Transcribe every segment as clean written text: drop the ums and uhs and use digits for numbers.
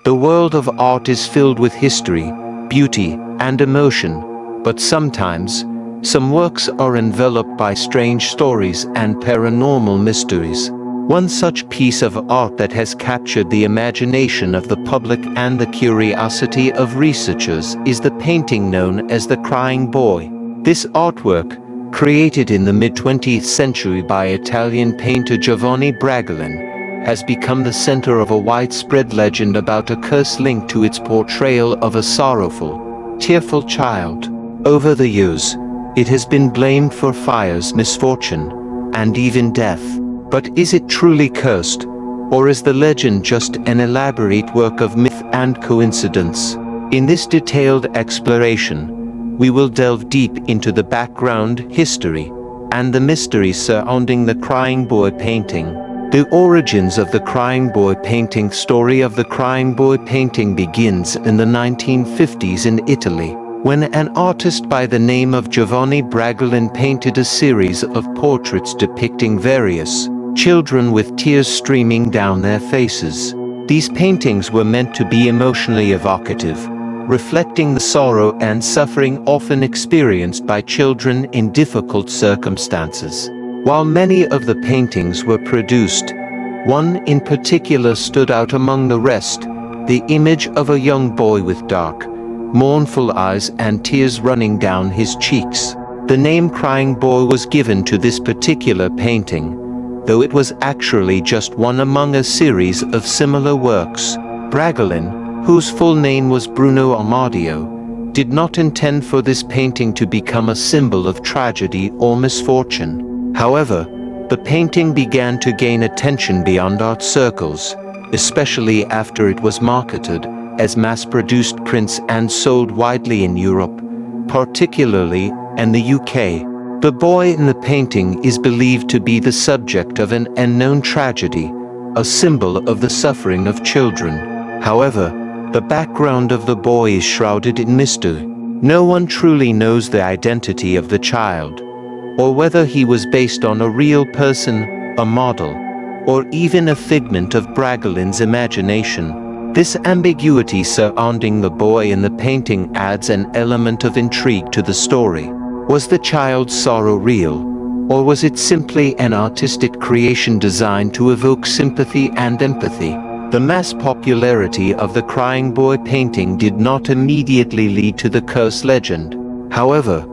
The world of art is filled with history, beauty, and emotion, but sometimes, some works are enveloped by strange stories and paranormal mysteries. One such piece of art that has captured the imagination of the public and the curiosity of researchers is the painting known as the Crying Boy. This artwork, created in the mid-20th century by Italian painter Giovanni Bragolin, has become the center of a widespread legend about a curse linked to its portrayal of a sorrowful, tearful child. Over the years, it has been blamed for fires, misfortune, and even death. But is it truly cursed, or is the legend just an elaborate work of myth and coincidence? In this detailed exploration, we will delve deep into the background, history, and the mysteries surrounding the Crying Boy painting. The origins of the Crying Boy painting. Story of the Crying Boy painting begins in the 1950s in Italy, when an artist by the name of Giovanni Bragolin painted a series of portraits depicting various children with tears streaming down their faces. These paintings were meant to be emotionally evocative, reflecting the sorrow and suffering often experienced by children in difficult circumstances. While many of the paintings were produced, one in particular stood out among the rest, the image of a young boy with dark, mournful eyes and tears running down his cheeks. The name Crying Boy was given to this particular painting, though it was actually just one among a series of similar works. Bragolin, whose full name was Bruno Amadio, did not intend for this painting to become a symbol of tragedy or misfortune. However, the painting began to gain attention beyond art circles, especially after it was marketed as mass-produced prints and sold widely in Europe, particularly in the UK. The boy in the painting is believed to be the subject of an unknown tragedy, a symbol of the suffering of children. However, the background of the boy is shrouded in mystery. No one truly knows the identity of the child, or whether he was based on a real person, a model, or even a figment of Bragolin's imagination. This ambiguity surrounding the boy in the painting adds an element of intrigue to the story. Was the child's sorrow real, or was it simply an artistic creation designed to evoke sympathy and empathy? The mass popularity of the Crying Boy painting did not immediately lead to the curse legend. However,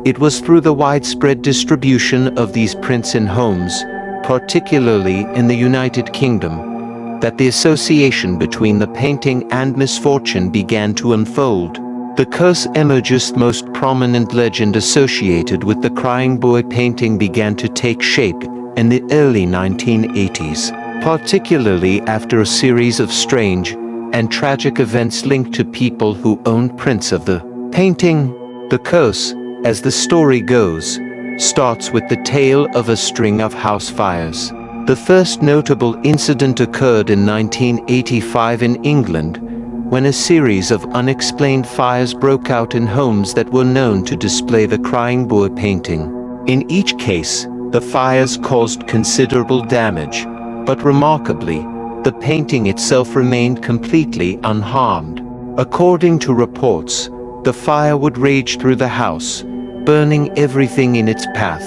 it was through the widespread distribution of these prints in homes, particularly in the United Kingdom, that the association between the painting and misfortune began to unfold. The curse emerges. Most prominent legend associated with the Crying Boy painting began to take shape in the early 1980s, particularly after a series of strange and tragic events linked to people who owned prints of the painting. The curse, as the story goes, starts with the tale of a string of house fires. The first notable incident occurred in 1985 in England, when a series of unexplained fires broke out in homes that were known to display the Crying Boy painting. In each case, the fires caused considerable damage, but remarkably, the painting itself remained completely unharmed. According to reports, the fire would rage through the house, burning everything in its path,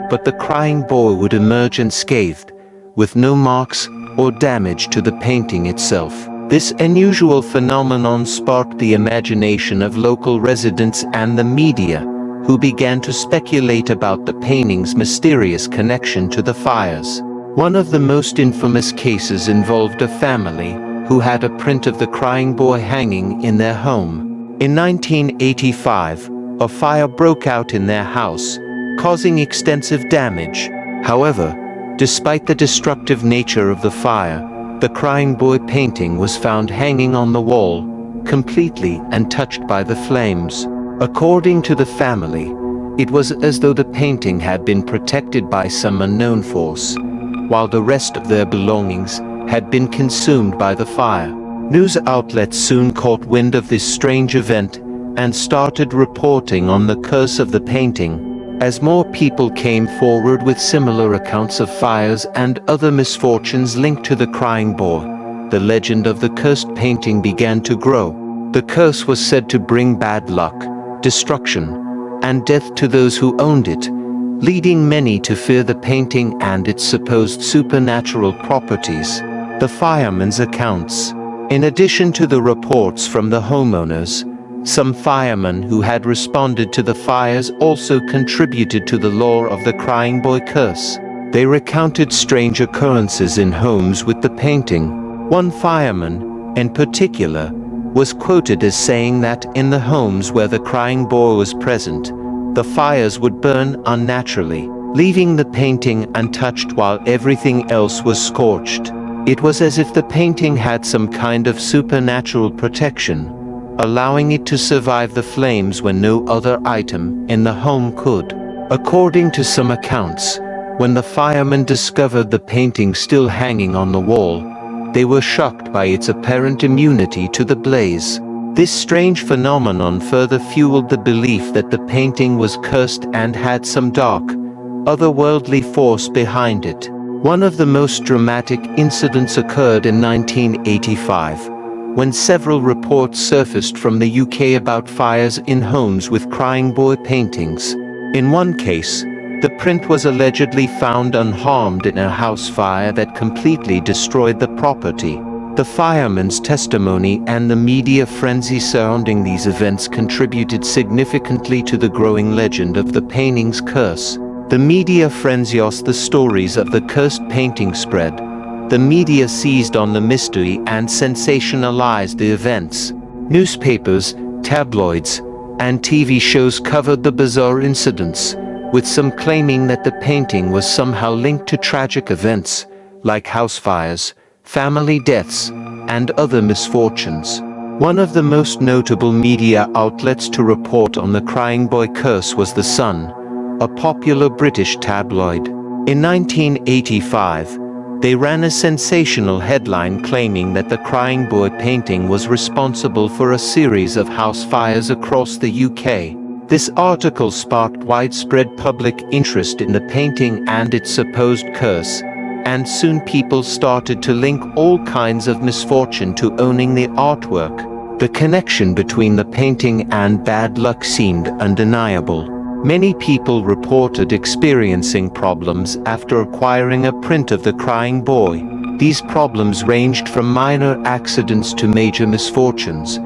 but the Crying Boy would emerge unscathed, with no marks or damage to the painting itself. This unusual phenomenon sparked the imagination of local residents and the media, who began to speculate about the painting's mysterious connection to the fires. One of the most infamous cases involved a family who had a print of the Crying Boy hanging in their home. In 1985, a fire broke out in their house, causing extensive damage. However, despite the destructive nature of the fire, the Crying Boy painting was found hanging on the wall, completely untouched by the flames. According to the family, it was as though the painting had been protected by some unknown force, while the rest of their belongings had been consumed by the fire. News outlets soon caught wind of this strange event and started reporting on the curse of the painting. As more people came forward with similar accounts of fires and other misfortunes linked to the Crying Boy, the legend of the cursed painting began to grow. The curse was said to bring bad luck, destruction, and death to those who owned it, leading many to fear the painting and its supposed supernatural properties. The firemen's accounts. In addition to the reports from the homeowners, some firemen who had responded to the fires also contributed to the lore of the Crying Boy curse. They recounted strange occurrences in homes with the painting. One fireman, in particular, was quoted as saying that in the homes where the Crying Boy was present, the fires would burn unnaturally, leaving the painting untouched while everything else was scorched. It was as if the painting had some kind of supernatural protection, allowing it to survive the flames when no other item in the home could. According to some accounts, when the firemen discovered the painting still hanging on the wall, they were shocked by its apparent immunity to the blaze. This strange phenomenon further fueled the belief that the painting was cursed and had some dark, otherworldly force behind it. One of the most dramatic incidents occurred in 1985, when several reports surfaced from the UK about fires in homes with Crying Boy paintings. In one case, the print was allegedly found unharmed in a house fire that completely destroyed the property. The fireman's testimony and the media frenzy surrounding these events contributed significantly to the growing legend of the painting's curse. The media frenzy as the stories of the cursed painting spread. The media seized on the mystery and sensationalized the events. Newspapers, tabloids, and TV shows covered the bizarre incidents, with some claiming that the painting was somehow linked to tragic events, like house fires, family deaths, and other misfortunes. One of the most notable media outlets to report on the Crying Boy curse was The Sun, a popular British tabloid. In 1985, they ran a sensational headline claiming that the Crying Boy painting was responsible for a series of house fires across the UK. This article sparked widespread public interest in the painting and its supposed curse, and soon people started to link all kinds of misfortune to owning the artwork. The connection between the painting and bad luck seemed undeniable. Many people reported experiencing problems after acquiring a print of the Crying Boy. These problems ranged from minor accidents to major misfortunes,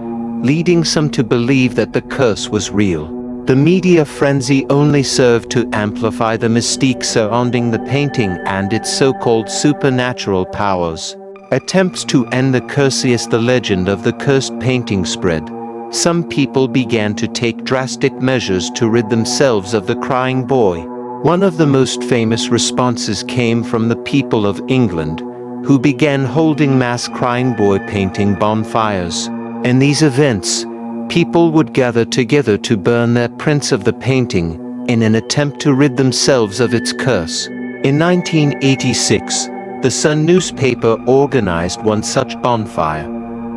leading some to believe that the curse was real. The media frenzy only served to amplify the mystique surrounding the painting and its so-called supernatural powers. Attempts to end the curse as the legend of the cursed painting spread. Some people began to take drastic measures to rid themselves of the Crying Boy. One of the most famous responses came from the people of England, who began holding mass Crying Boy painting bonfires. In these events, people would gather together to burn their prints of the painting in an attempt to rid themselves of its curse. In 1986, the Sun newspaper organized one such bonfire,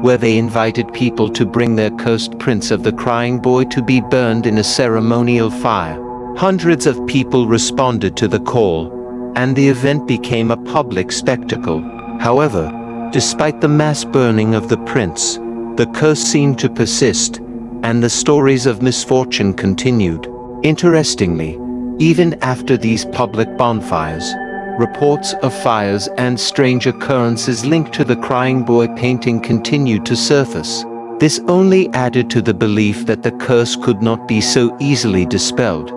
where they invited people to bring their cursed prints of the Crying Boy to be burned in a ceremonial fire. Hundreds of people responded to the call, and the event became a public spectacle. However, despite the mass burning of the prints, the curse seemed to persist, and the stories of misfortune continued. Interestingly, even after these public bonfires, reports of fires and strange occurrences linked to the Crying Boy painting continued to surface. This only added to the belief that the curse could not be so easily dispelled,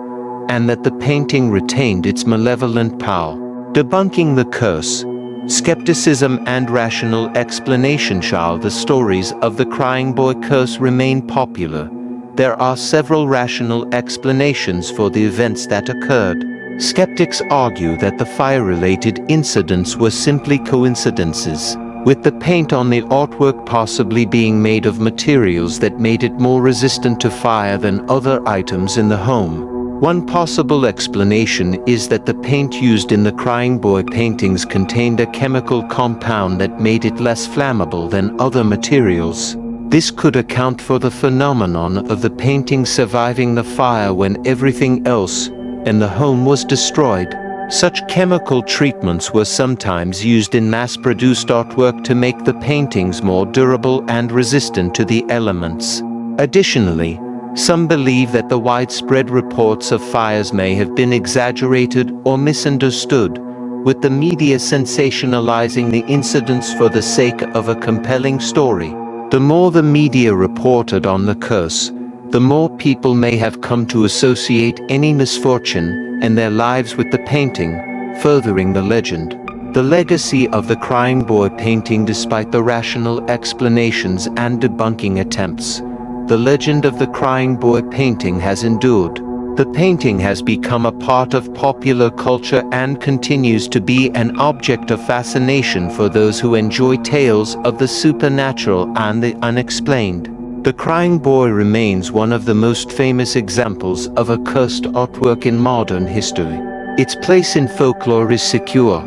and that the painting retained its malevolent power. Debunking the curse, skepticism and rational explanation. While the stories of the Crying Boy curse remain popular, there are several rational explanations for the events that occurred. Skeptics argue that the fire-related incidents were simply coincidences, with the paint on the artwork possibly being made of materials that made it more resistant to fire than other items in the home. One possible explanation is that the paint used in the Crying Boy paintings contained a chemical compound that made it less flammable than other materials. This could account for the phenomenon of the painting surviving the fire when everything else in the home was destroyed. Such chemical treatments were sometimes used in mass-produced artwork to make the paintings more durable and resistant to the elements. Additionally, some believe that the widespread reports of fires may have been exaggerated or misunderstood, with the media sensationalizing the incidents for the sake of a compelling story. The more the media reported on the curse, the more people may have come to associate any misfortune in their lives with the painting, furthering the legend. The legacy of the crying boy painting. Despite the rational explanations and debunking attempts, the legend of the crying boy painting has endured. The painting has become a part of popular culture and continues to be an object of fascination for those who enjoy tales of the supernatural and the unexplained. The crying boy remains one of the most famous examples of a cursed artwork in modern history. Its place in folklore is secure,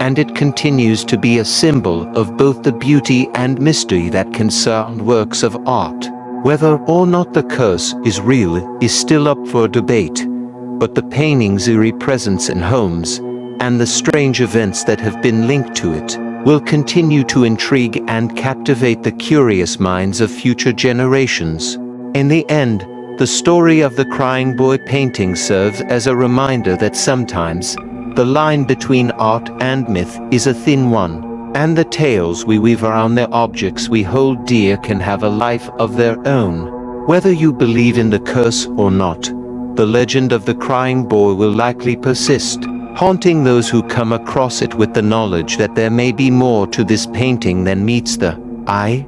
and it continues to be a symbol of both the beauty and mystery that concern works of art. Whether or not the curse is real is still up for debate, but the painting's eerie presence in homes, and the strange events that have been linked to it, will continue to intrigue and captivate the curious minds of future generations. In the end, the story of the crying boy painting serves as a reminder that sometimes the line between art and myth is a thin one, and the tales we weave around the objects we hold dear can have a life of their own. Whether you believe in the curse or not, the legend of the crying boy will likely persist, haunting those who come across it with the knowledge that there may be more to this painting than meets the eye.